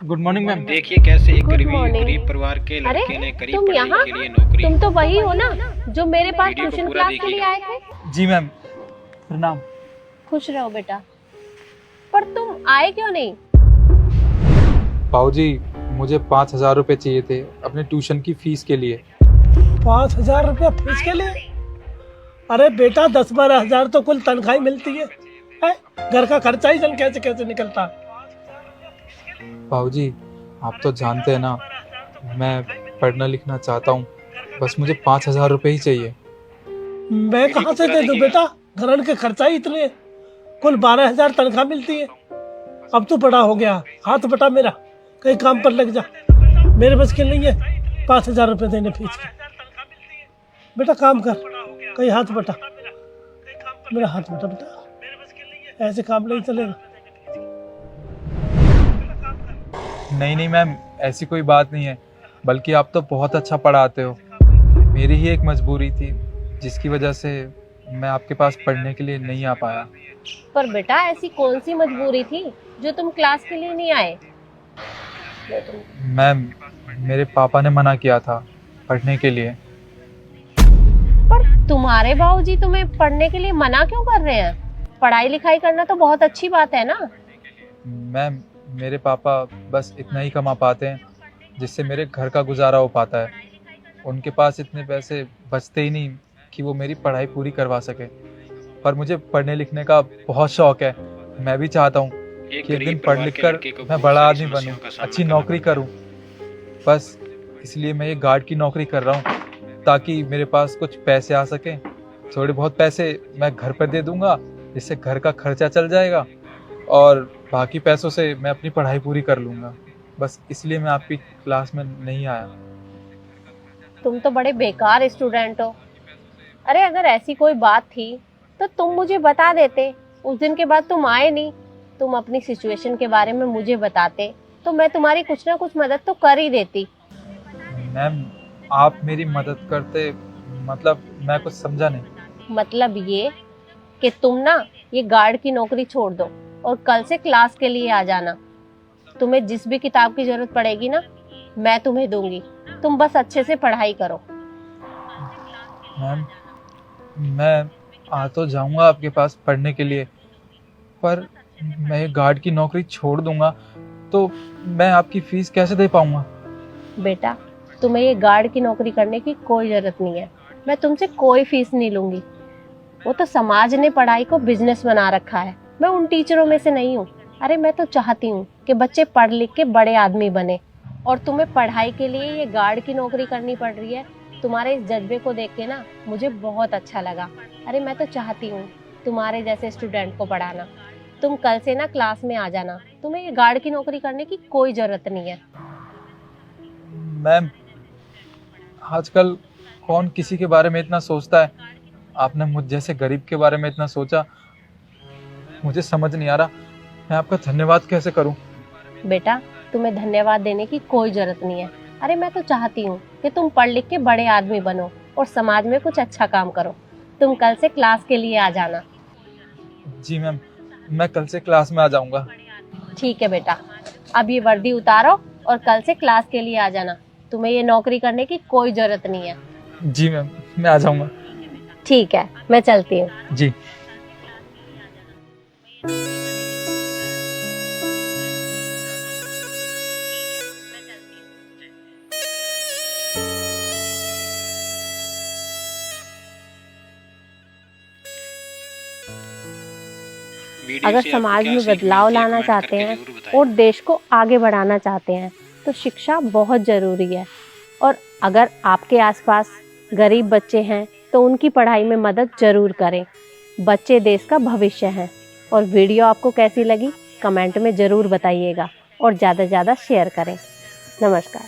Good morning ma'am. देखिए कैसे एक गुड गरीब मॉर्निंग। परिवार के अरे लड़के ने करीब तुम पढ़ाई यहाँ, के लिए नौकरी। तुम तो वही हो ना जो मेरे पास वीडियो को ट्यूशन पूरा क्लास के लिए देखिएगा। आए थे। जी मैम, प्रणाम। खुश रहो बेटा। पर तुम आए क्यों नहीं? बाबूजी, मुझे 5,000 रुपये चाहिए थे अपने ट्यूशन की फीस के लिए। 5,000 रुपया फीस के लिए? अरे बेटा, 10-12 हजार तो कुल तनख्वाही मिलती है। घर का खर्चा ही जन कैसे कैसे निकलता। बाबूजी, आप तो जानते हैं ना, मैं पढ़ना लिखना चाहता हूँ, बस मुझे 5,000 रुपये ही चाहिए। मैं कहाँ से दे दूं बेटा, घरन के खर्चा ही इतने हैं। कुल 12,000 तनख्वाह मिलती है। अब तो बड़ा हो गया, हाथ बटा मेरा, कहीं काम पर लग जा। मेरे बस के नहीं है 5,000 रुपये देने फीस के। बेटा काम कर, कहीं हाथ बटा, मेरा हाथ बटा बेटा, ऐसे काम नहीं चलेगा। नहीं नहीं मैम, ऐसी कोई बात नहीं है, बल्कि आप तो बहुत अच्छा पढ़ाते हो। मेरी ही एक मजबूरी थी जिसकी वजह से मैं आपके पास पढ़ने के लिए नहीं आ पाया। पर बेटा ऐसी कौन सी मजबूरी थी जो तुम क्लास के लिए नहीं आए? मैम, मेरे पापा ने मना किया था पढ़ने के लिए। पर तुम्हारे बाबूजी तुम्हें पढ़ने के लिए मना क्यों कर रहे हैं? पढ़ाई लिखाई करना तो बहुत अच्छी बात है ना। मैम, मेरे पापा बस इतना ही कमा पाते हैं जिससे मेरे घर का गुजारा हो पाता है। उनके पास इतने पैसे बचते ही नहीं कि वो मेरी पढ़ाई पूरी करवा सके। पर मुझे पढ़ने लिखने का बहुत शौक है। मैं भी चाहता हूँ कि एक दिन पढ़ लिख कर मैं बड़ा आदमी बनूँ, अच्छी नौकरी करूँ। बस इसलिए मैं ये गार्ड की नौकरी कर रहा हूँ ताकि मेरे पास कुछ पैसे आ सकें। थोड़े बहुत पैसे मैं घर पर दे दूँगा, जिससे घर का खर्चा चल जाएगा और बाकी पैसों से मैं अपनी पढ़ाई पूरी कर लूँगा। बस इसलिए मैं आपकी क्लास में नहीं आया। तुम तो बड़े बेकार स्टूडेंट हो। अरे अगर ऐसी कोई बात थी तो तुम मुझे बता देते। उस दिन के बाद तुम आए नहीं। तुम अपनी सिचुएशन के बारे में मुझे बताते तो मैं तुम्हारी कुछ ना कुछ मदद तो कर ही देती। मैम, आप मेरी मदद करते, मतलब मैं कुछ समझा नहीं। मतलब ये कि तुम ना ये गार्ड की नौकरी छोड़ दो और कल से क्लास के लिए आ जाना। तुम्हें जिस भी किताब की जरूरत पड़ेगी ना, मैं तुम्हें दूंगी। तुम बस अच्छे से पढ़ाई करो। मैम, मैं आ तो जाऊंगा आपके पास पढ़ने के लिए, पर मैं ये गार्ड की नौकरी छोड़ दूंगा तो मैं आपकी फीस कैसे दे पाऊंगा? बेटा तुम्हें ये गार्ड की नौकरी करने की कोई जरूरत नहीं है। मैं तुमसे कोई फीस नहीं लूंगी। वो तो समाज ने पढ़ाई को बिजनेस बना रखा है। मैं उन टीचरों में से नहीं हूँ। अरे मैं तो चाहती हूँ कि बच्चे पढ़ लिख के बड़े आदमी बने, और तुम्हें पढ़ाई के लिए ये गार्ड की नौकरी करनी पड़ रही है। तुम्हारे इस जज्बे को देख के ना मुझे बहुत अच्छा लगा। अरे मैं तो चाहती हूँ तुम्हारे जैसे स्टूडेंट को पढ़ाना। तुम कल से ना क्लास में आ जाना। तुम्हें ये गार्ड की नौकरी करने की कोई जरूरत नहीं है। मैम, आजकल कौन किसी के बारे में इतना सोचता है? आपने मुझ जैसे गरीब के बारे में इतना सोचा, मुझे समझ नहीं आ रहा मैं आपका धन्यवाद कैसे करूं। बेटा तुम्हें धन्यवाद देने की कोई जरूरत नहीं है। अरे मैं तो चाहती हूँ कि तुम पढ़ लिख के बड़े आदमी बनो और समाज में कुछ अच्छा काम करो। तुम कल से क्लास के लिए आ जाना। जी मैम, मैं कल से क्लास में आ जाऊंगा। ठीक है बेटा, अब ये वर्दी उतारो और कल से क्लास के लिए आ जाना। तुम्हें ये नौकरी करने की कोई जरूरत नहीं है। जी मैम, मैं आ जाऊंगा। ठीक है, मैं चलती हूँ। जी। अगर समाज में बदलाव लाना चाहते हैं और देश को आगे बढ़ाना चाहते हैं तो शिक्षा बहुत ज़रूरी है। और अगर आपके आसपास गरीब बच्चे हैं तो उनकी पढ़ाई में मदद ज़रूर करें। बच्चे देश का भविष्य हैं। और वीडियो आपको कैसी लगी कमेंट में ज़रूर बताइएगा और ज़्यादा से ज़्यादा शेयर करें। नमस्कार।